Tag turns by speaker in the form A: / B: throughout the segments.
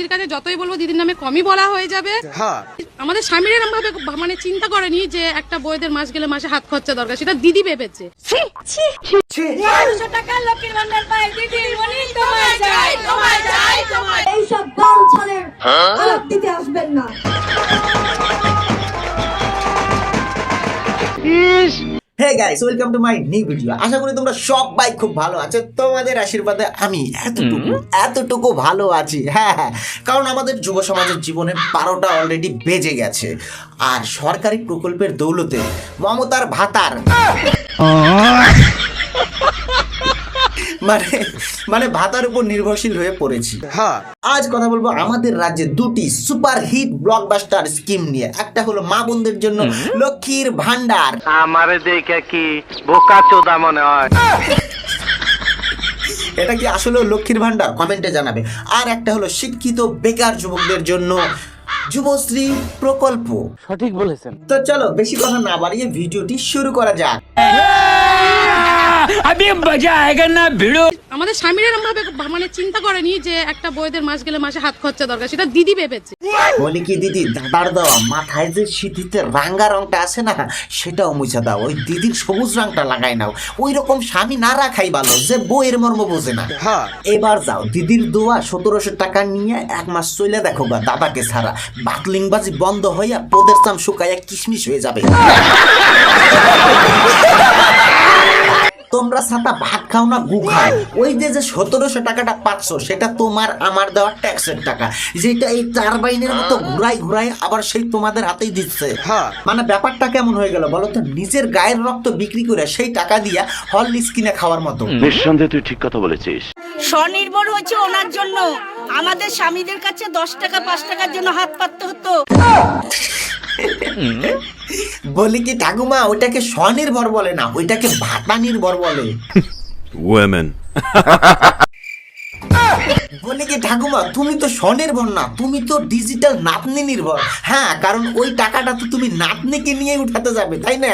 A: দিদির কাছে যতই বলবো দিদির নামে কমই বলা হয়ে যাবে। আমাদের স্বামীর এরকম ভাবে মানে চিন্তা করেনি যে একটা বউদের মাস গেলে মাসে হাত খরচা দরকার, সেটা দিদি ভেবেছে।
B: এইসব গাল ছাড়ের আলাপ দিতে আসবেন না।
C: Hey guys, welcome to my new video. আশা করি তোমরা সবাই খুব ভালো আছো। তোমাদের আশীর্বাদে আমি এতটুকু ভালো আছি। হ্যাঁ, কারণ আমাদের যুব সমাজের জীবনে 12টা অলরেডি বেজে গেছে। আর সরকারি প্রকল্পের দৌলতে মমতার ভাতার মানে ভাতার উপর নির্ভরশীল হয়ে পড়েছি। আজ কথা বলবো আমাদের রাজ্যে দুটি সুপার হিট ব্লকবাস্টার স্কিম নিয়ে। একটা হলো মা বোনদের জন্য লক্ষ্মীর ভান্ডার।
D: আমারে দেখে কি বোকা চোদা মনে হয়?
C: এটা কি আসলে লক্ষ্মীর ভান্ডার? কমেন্টে জানাবে। আর একটা হলো শিক্ষিত বেকার যুবকদের জন্য যুবশ্রী প্রকল্প।
D: সঠিক বলেছেন।
C: তো চলো বেশি কথা না বাড়িয়ে ভিডিওটি শুরু করা যাক।
A: আমাদের স্বামীর এরকম ভাবে মানে চিন্তা করেনি যে একটা বউদের মাস গেলে মাসে হাত খরচা দরকার, সেটা দিদি ভেবেছে।
C: বলি কি দিদি, দাদার দেওয়া মাথায় যে শীতিতে রাঙ্গা রংটা আছে না, সেটাও মুছে দাও। ওই দিদির সবুজ রংটা লাগাই নাও। ওই রকম স্বামী না রাখাই ভালো, যে বইয়ের মর্ম বোঝে না। এবার যাও দিদির দোয়া 1700 টাকা নিয়ে 1 মাস চলে দেখো গা দাদাকে ছাড়া। বাকলিংবাজি বন্ধ হইয়া পদের চাম শুকাইয়া কিশমিশ হয়ে যাবে। তোমরা ছাতা ভাত খাও না গু খাও। ওই যে 1700 টাকাটা পাচ্ছ, সেটা তোমার আমার দেওয়া ট্যাক্সের টাকা, যেটা এই টারবাইনের মতো ঘুরাই ঘুরাই আবার সেই তোমাদের হাতেই দিচ্ছে। মানে ব্যাপারটা কেমন হয়ে গেল বলো তো? নিজের গায়ের রক্ত বিক্রি করে সেই টাকা দিয়া হরলিক্স কিনে খাওয়ার মতো।
D: নিঃসন্দেহে তুই ঠিক কথা বলেছিস।
E: স্বনির্ভর হচ্ছে ওনার জন্য। আমাদের স্বামীদের কাছে 10 টাকা 5 টাকার জন্য হাত পাততে হতো।
C: বলি কি ঠাকুমা, ওইটাকে স্বনির্ভর বলে না, ওইটাকে ভাতা নির্ভর বলে। বলি কি ঠাকুমা, তুমি তো স্বনির্ভর না, তুমি তো ডিজিটাল নাতনি নির্ভর। হ্যাঁ, কারণ ওই টাকাটা তো তুমি নাতনিকে নিয়ে উঠাতে যাবে, তাই না?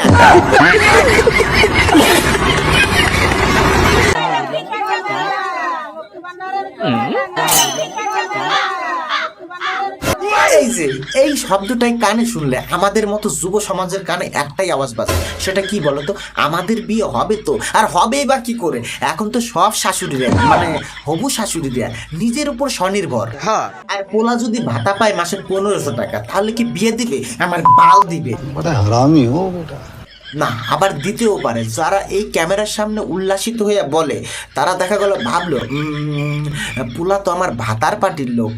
C: এই শব্দটাই কানে শুনলে আমাদের মতো যুব সমাজের কানে একটাই আওয়াজ বাজে। সেটা কি বলতো? আমাদের বিয়ে হবে তো, আর হবেই বা কি করে? এখন তো সব শাশুড়িরা মানে হবু শাশুড়িরা নিজের উপর স্বনির্ভর। আর পোলা যদি ভাতা পায় মাসে 1500 টাকা, তাহলে কি বিয়ে দিবে? আমার বাল দিবে না, আবার দিতেও পারে। যারা এই ক্যামেরার সামনে উল্লাসিত হয়ে বলে, তারা দেখা গেল ভাবলো পোলা তো আমার ভাতার পার্টির লোক।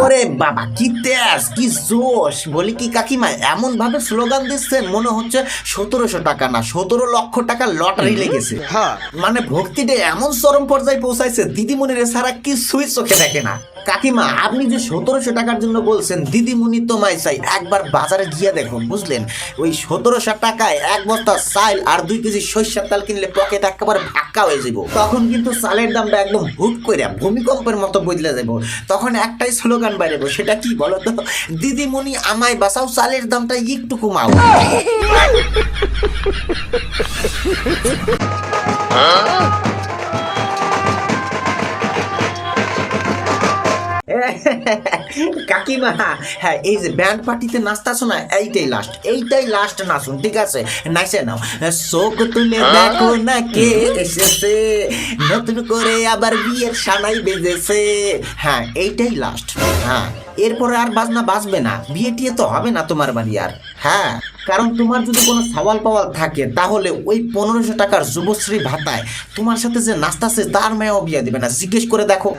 C: ওরে বাবা, কি তেজ, কি জোশ! বলি কি কাকিমা, এমন ভাবে স্লোগান দিচ্ছেন মনে হচ্ছে 1700 টাকা না 17 লক্ষ টাকা লটারি লেগেছে। মানে ভক্তিটা এমন চরম পর্যায়ে পৌঁছাইছে, দিদিমণির ছাড়া কিছুই চোখে দেখে না। কাকিমা, আপনি যে 1700 টাকার জন্য বলছেন দিদিমণি তোমায় চাই, একবার বাজারে গিয়ে দেখুন, বুঝলেন? ওই 1700 টাকায় 1 বস্তা চাল আর 2 কেজি সরিষার তেল কিনলে পকেট একেবারে ফাঁকা হয়ে যাব। তখন কিন্তু চালের দামটা একদম হুট করে ভূমিকম্পের মতো বদলে যাব। তখন একটাই স্লোগান বাইরেব, সেটা কি বলতো? দিদিমণি আমায় বাঁচাও, চালের দামটা একটু কমাও। কাকিমা, হ্যাঁ, এই যে ব্যান্ড পার্টিতে নাচতাছো না, এইটাই লাস্ট নাচুন, ঠিক আছে? নাচে নাও। শোক তুলে দেখো না কে এসেছে, নতুন করে আবার বিয়ের সানাই বেজেছে। হ্যাঁ, এইটাই লাস্ট। হ্যাঁ, এরপরে আর বাজনা বাজবে না, বিয়ে টিয়ে তো হবে না তোমার বাড়ি আর। হ্যাঁ, কারণ তোমার যদি কোনো সওয়াল পাওয়াল থাকে, তাহলে ওই 1500 টাকার যুবশ্রী ভাতায় তোমার সাথে যে নাচতাছে তার মেয়েও বিয়ে দিবে না, জিজ্ঞেস করে দেখো।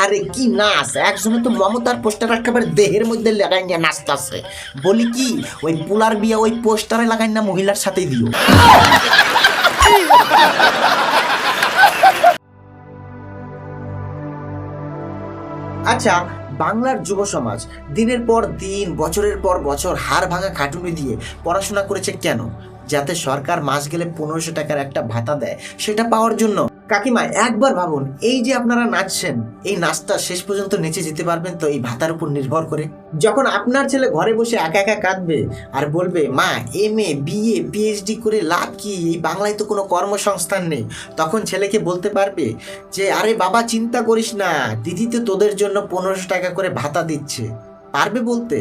C: আরে কি নাচ! একজনে তো মমতার পোস্টার একেবারে দেহের মধ্যে লাগাই নিয়ে নাচতাছে। বলি কি, ওই পোলার বিয়ে ওই পোস্টারে লাগাই না মহিলার সাথেই দিও। আচ্ছা, বাংলার যুব সমাজ দিনের পর দিন বছরের পর বছর হাড় ভাঙা খাটুনি দিয়ে পড়াশোনা করেছে কেন? যাতে সরকার মাস গেলে 1500 টাকার একটা ভাতা দেয়, সেটা পাওয়ার জন্য। কাকিমা একবার ভাবুন, এই যে আপনারা নাচছেন, এই নাচটা শেষ পর্যন্ত নেচে যেতে পারবেন তো এই ভাতার উপর নির্ভর করে? যখন আপনার ছেলে ঘরে বসে একা একা কাঁদবে আর বলবে মা MA BA PhD করে লাভ কি, এই বাংলায় তো কোনো কর্মসংস্থান নেই, তখন ছেলেকে বলতে পারবে যে আরে বাবা চিন্তা করিস না, দিদি তো তোদের জন্য 1500 টাকা করে ভাতা দিচ্ছে? পারবে বলতে?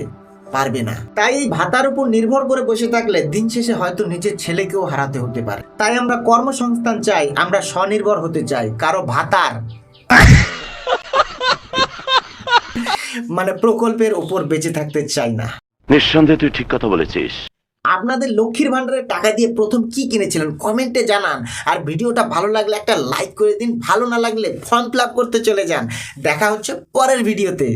C: পারবে না। তাই এই ভাতার উপর নির্ভর করে বসে থাকলে দিন শেষে হয়তো নিজের ছেলেকেও হারাতে হতে পারে। তাই আমরা কর্মসংস্থান চাই, আমরা স্বনির্ভর হতে চাই, কারো ভাতার মানে প্রকল্পের উপর বেঁচে থাকতে চাই না।
F: নিঃসন্দেহে তুই ঠিক কথা বলেছিস।
C: আপনাদের লক্ষ্মীর ভান্ডারের টাকা দিয়ে প্রথম কি কিনেছিলেন কমেন্টে জানান। আর ভিডিওটা ভালো লাগলে একটা লাইক করে দিন, ভালো না লাগলে ফর্ম ফিল আপ করতে চলে যান। দেখা হচ্ছে পরের ভিডিওতে।